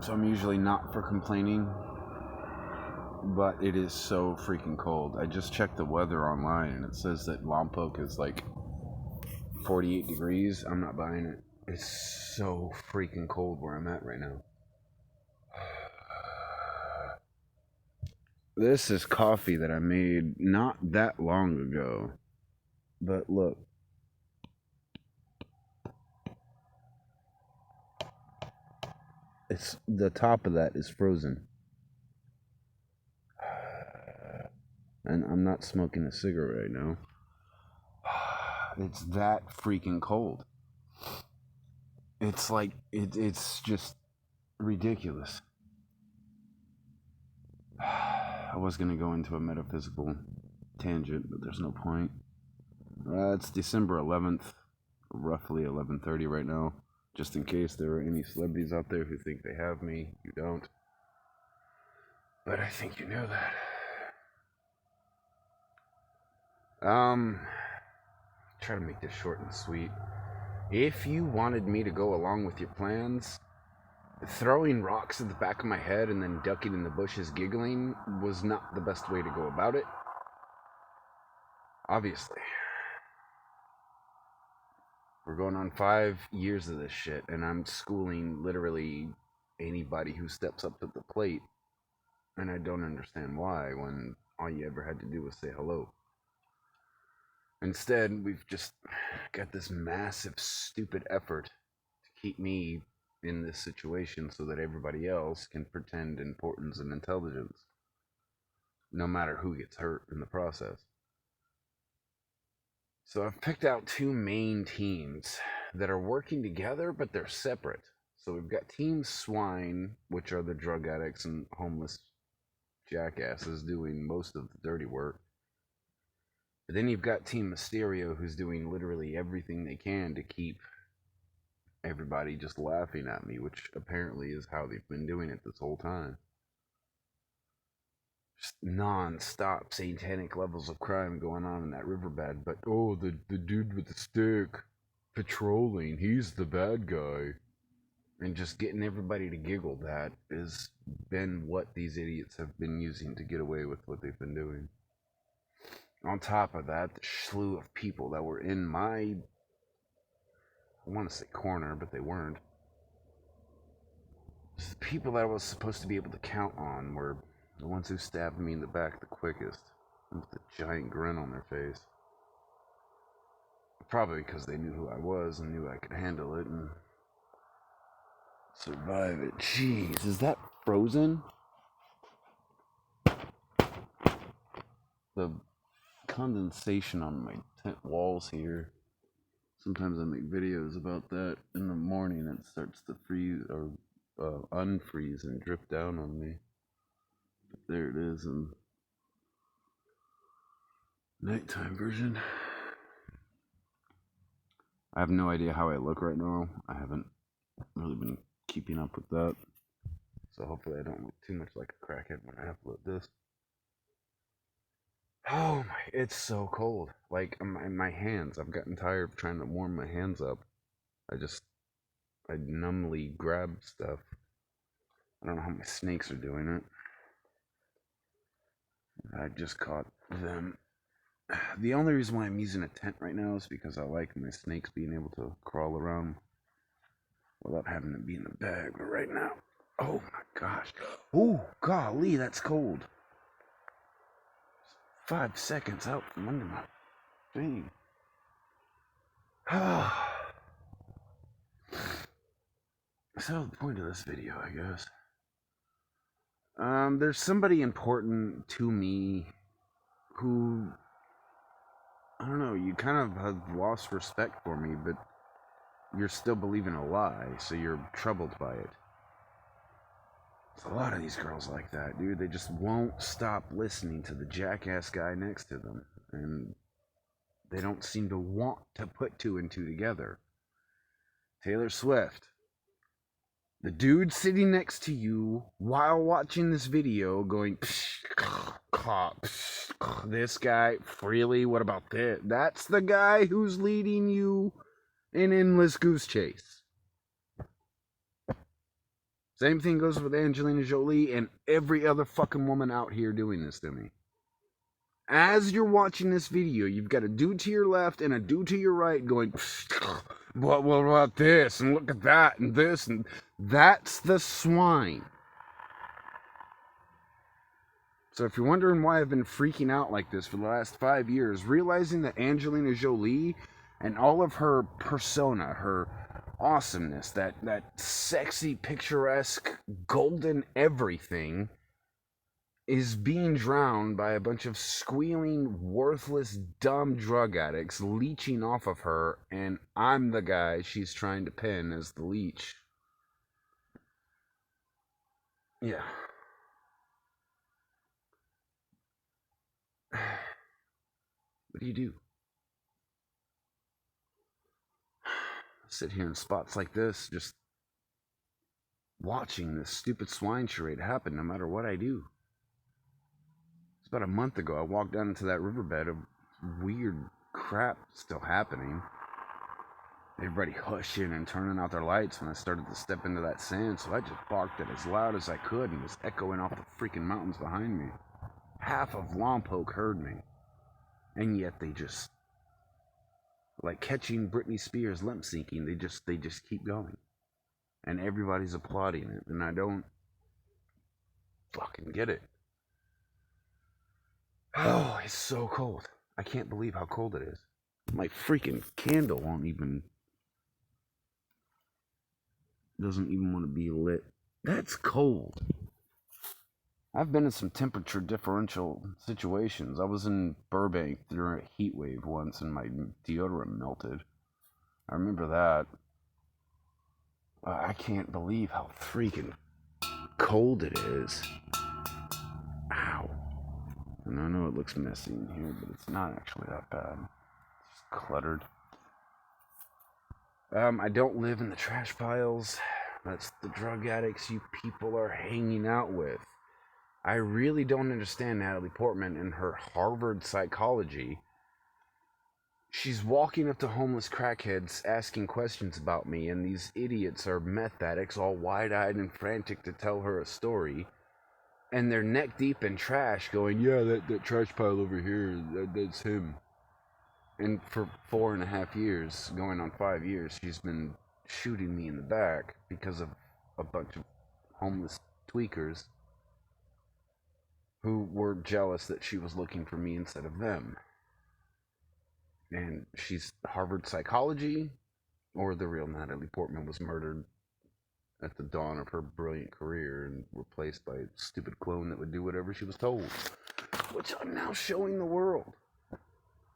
So I'm usually not for complaining, but it is so freaking cold. I just checked the weather online and it says that Lompoc is like 48 degrees. I'm not buying it. It's so freaking cold where I'm at right now. This is coffee that I made not that long ago. But look. It's the top of that is frozen. And I'm not smoking a cigarette right now. It's that freaking cold. It's like it's just ridiculous. I was gonna go into a metaphysical tangent, but there's no point. It's December 11th, roughly 11:30 right now. Just in case there are any celebrities out there who think they have me, you don't. But I think you know that. Try to make this short and sweet. If you wanted me to go along with your plans, throwing rocks at the back of my head and then ducking in the bushes giggling was not the best way to go about it. Obviously. We're going on 5 years of this shit, and I'm schooling literally anybody who steps up to the plate, and I don't understand why when all you ever had to do was say hello. Instead, we've just got this massive, stupid effort to keep me in this situation so that everybody else can pretend importance and intelligence, no matter who gets hurt in the process. So I've picked out two main teams that are working together, but they're separate. So we've got Team Swine, which are the drug addicts and homeless jackasses doing most of the dirty work. But then you've got Team Mysterio, who's doing literally everything they can to keep everybody just laughing at me, which apparently is how they've been doing it this whole time. Just non-stop satanic levels of crime going on in that riverbed. But oh, the dude with the stick patrolling, he's the bad guy. And just getting everybody to giggle, that has been what these idiots have been using to get away with what they've been doing. On top of that, the slew of people that were in my, I want to say corner, but they weren't. Just the people that I was supposed to be able to count on were the ones who stabbed me in the back the quickest, with a giant grin on their face. Probably because they knew who I was and knew I could handle it and survive it. Jeez, is that frozen? The condensation on my tent walls here. Sometimes I make videos about that. In the morning it starts to freeze or unfreeze and drip down on me. But there it is in nighttime version. I have no idea how I look right now. I haven't really been keeping up with that. So hopefully I don't look too much like a crackhead when I upload this. Oh my, it's so cold. Like, my hands, I've gotten tired of trying to warm my hands up. I numbly grab stuff. I don't know how my snakes are doing it. I just caught them. The only reason why I'm using a tent right now is because I like my snakes being able to crawl around without having to be in the bag. But right now, oh my gosh. Oh, golly, that's cold. 5 seconds out from under my thing. So the point of this video, I guess. There's somebody important to me who, I don't know, you kind of have lost respect for me, but you're still believing a lie, so you're troubled by it. There's a lot of these girls like that, dude. They just won't stop listening to the jackass guy next to them, and they don't seem to want to put two and two together. Taylor Swift. The dude sitting next to you while watching this video going, this guy, really? What about this? That's the guy who's leading you in endless goose chase. Same thing goes with Angelina Jolie and every other fucking woman out here doing this to me. As you're watching this video, you've got a dude to your left and a dude to your right going, what about this? And look at that and this. And that's the swine. So if you're wondering why I've been freaking out like this for the last 5 years, realizing that Angelina Jolie and all of her persona, her awesomeness, that sexy, picturesque, golden everything is being drowned by a bunch of squealing, worthless, dumb drug addicts leeching off of her, and I'm the guy she's trying to pin as the leech. Yeah. What do you do? Sit here in spots like this, just watching this stupid swine charade happen no matter what I do. It's about a month ago, I walked down into that riverbed of weird crap still happening. Everybody hushing and turning out their lights when I started to step into that sand, so I just barked it as loud as I could and was echoing off the freaking mountains behind me. Half of Lompoc heard me. And yet they just, like catching Britney Spears lip syncing, they just keep going. And everybody's applauding it, and I don't fucking get it. Oh, it's so cold. I can't believe how cold it is. My freaking candle doesn't even want to be lit. That's cold. I've been in some temperature differential situations. I was in Burbank during a heat wave once and my deodorant melted. I remember that. I can't believe how freaking cold it is. Ow. And I know it looks messy in here, but it's not actually that bad. It's just cluttered. I don't live in the trash piles. That's the drug addicts you people are hanging out with. I really don't understand Natalie Portman and her Harvard psychology. She's walking up to homeless crackheads asking questions about me, and these idiots are meth addicts all wide-eyed and frantic to tell her a story. And they're neck deep in trash going, yeah, that trash pile over here, that's him. And for 4.5 years, going on 5 years, she's been shooting me in the back because of a bunch of homeless tweakers who were jealous that she was looking for me instead of them. And she's Harvard psychology, or the real Natalie Portman was murdered at the dawn of her brilliant career and replaced by a stupid clone that would do whatever she was told. Which I'm now showing the world.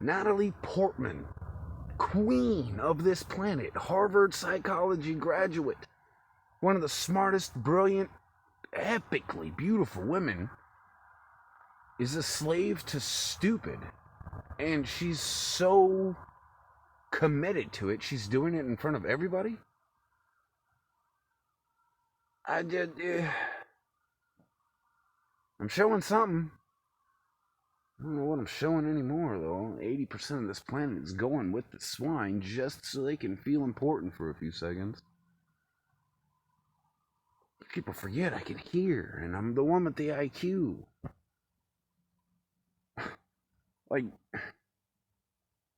Natalie Portman, queen of this planet, Harvard psychology graduate, one of the smartest, brilliant, epically beautiful women, is a slave to stupid. And she's so committed to it, she's doing it in front of everybody. I'm showing something. I don't know what I'm showing anymore, though. 80% of this planet is going with the swine just so they can feel important for a few seconds. People forget I can hear, and I'm the one with the IQ. Like,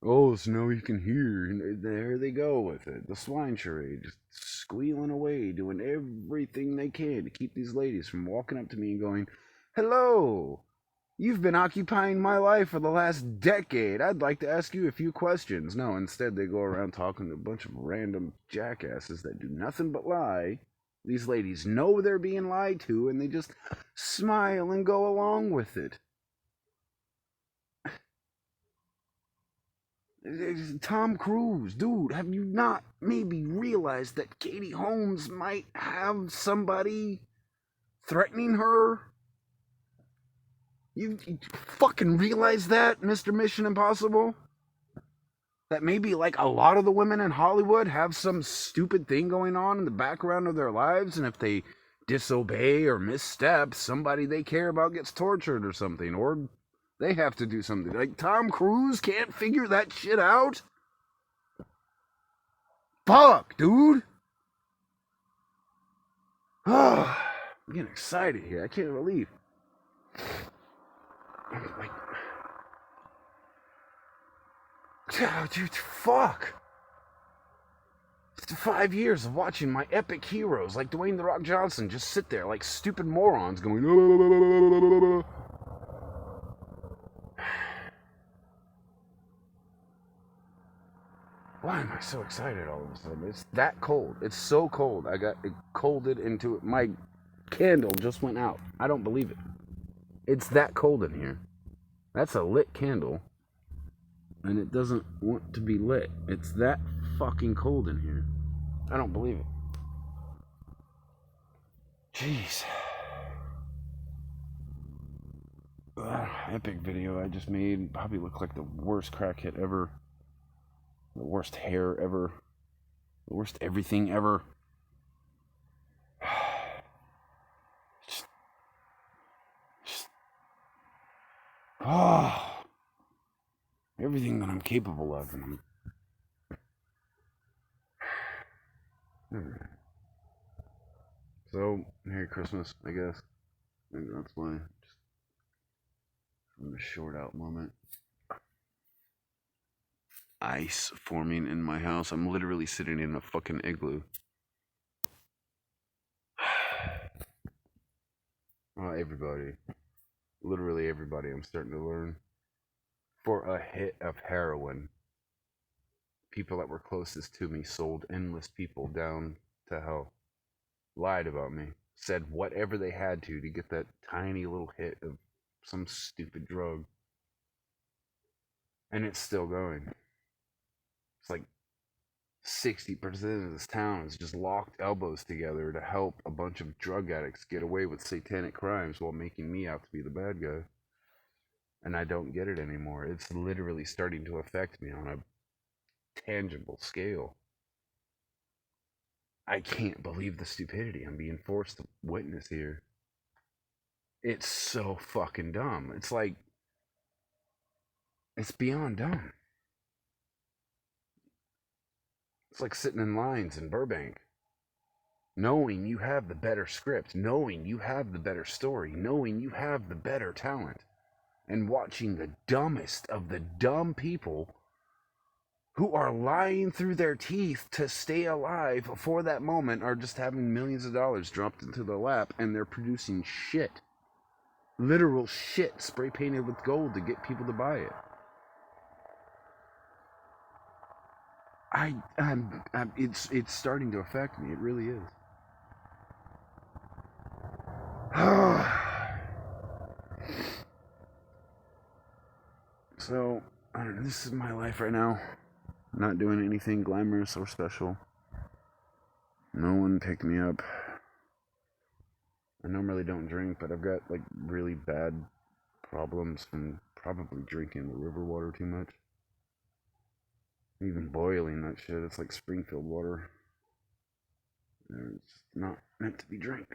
oh, so now you can hear, and there they go with it. The swine charade, just squealing away, doing everything they can to keep these ladies from walking up to me and going, hello, you've been occupying my life for the last decade. I'd like to ask you a few questions. No, instead they go around talking to a bunch of random jackasses that do nothing but lie. These ladies know they're being lied to, and they just smile and go along with it. Tom Cruise, dude, have you not maybe realized that Katie Holmes might have somebody threatening her? You fucking realize that, Mr. Mission Impossible? That maybe like a lot of the women in Hollywood have some stupid thing going on in the background of their lives, and if they disobey or misstep, somebody they care about gets tortured or something, or they have to do something. Like, Tom Cruise can't figure that shit out? Fuck, dude. I'm getting excited here. I can't believe. Like, oh, dude, fuck. It's 5 years of watching my epic heroes like Dwayne The Rock Johnson just sit there like stupid morons going. Why am I so excited all of a sudden? It's that cold. It's so cold. I got it colded into it. My candle just went out. I don't believe it. It's that cold in here. That's a lit candle. And it doesn't want to be lit. It's that fucking cold in here. I don't believe it. Jeez. Epic video I just made. Probably look like the worst crackhead ever. The worst hair ever. The worst everything ever. Everything that I'm capable of. And so, Merry Christmas, I guess. Maybe that's why. Just from a short out moment. Ice forming in my house. I'm literally sitting in a fucking igloo. Everybody. Literally everybody. I'm starting to learn. For a hit of heroin, people that were closest to me sold endless people down to hell. Lied about me. Said whatever they had to get that tiny little hit of some stupid drug. And it's still going. It's like 60% of this town is just locked elbows together to help a bunch of drug addicts get away with satanic crimes while making me out to be the bad guy. And I don't get it anymore. It's literally starting to affect me on a tangible scale. I can't believe the stupidity I'm being forced to witness here. It's so fucking dumb. It's like, it's beyond dumb. It's like sitting in lines in Burbank, knowing you have the better script, knowing you have the better story, knowing you have the better talent, and watching the dumbest of the dumb people who are lying through their teeth to stay alive for that moment are just having millions of dollars dropped into their lap, and they're producing shit. Literal shit spray painted with gold to get people to buy it. It's starting to affect me. It really is. So, I don't know, this is my life right now. I'm not doing anything glamorous or special. No one picked me up. I normally don't drink, but I've got like really bad problems from probably drinking the river water too much. Even boiling that shit, it's like Springfield water. It's not meant to be drank.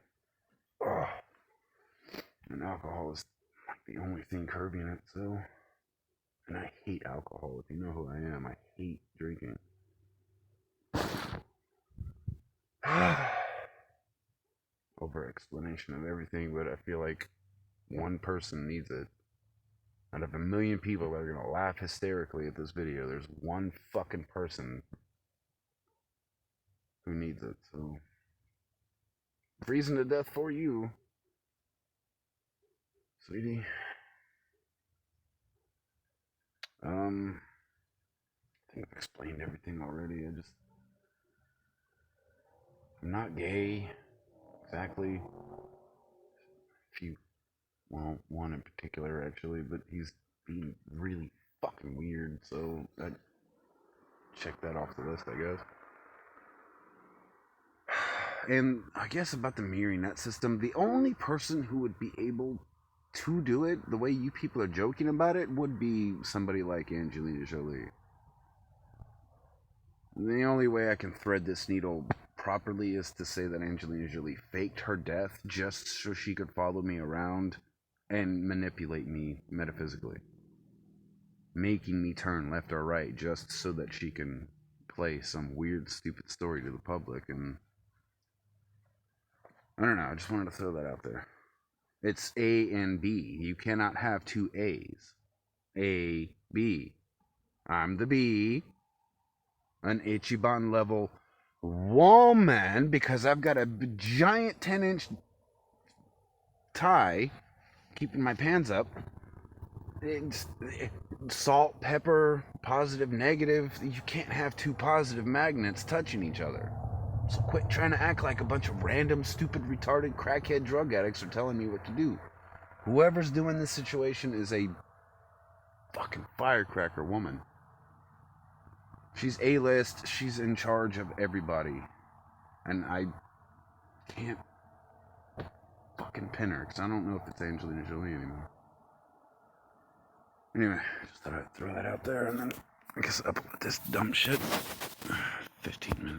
Ugh. And alcohol is like the only thing curbing it, so. And I hate alcohol. If you know who I am, I hate drinking. Over explanation of everything, but I feel like one person needs it. Out of a million people that are gonna laugh hysterically at this video, there's one fucking person who needs it. So, freezing to death for you, sweetie. I think I've explained everything already. I'm not gay, exactly. If you, well, one in particular actually, but he's being really fucking weird, so I check that off the list, I guess. And I guess about the marionette system, the only person who would be able to do it the way you people are joking about it would be somebody like Angelina Jolie. The only way I can thread this needle properly is to say that Angelina Jolie faked her death just so she could follow me around and manipulate me metaphysically, making me turn left or right just so that she can play some weird, stupid story to the public. And I don't know. I just wanted to throw that out there. It's A and B. You cannot have two A's. A, B. I'm the B. An Ichiban level woman because I've got a giant 10-inch tie keeping my pants up. It's salt, pepper, positive, negative. You can't have two positive magnets touching each other. So quit trying to act like a bunch of random, stupid, retarded, crackhead drug addicts are telling me what to do. Whoever's doing this situation is a fucking firecracker woman. She's A-list. She's in charge of everybody. And I can't fucking pin her because I don't know if it's Angelina Jolie anymore. Anyway, just thought I'd throw that out there and then I guess upload this dumb shit. 15 minutes.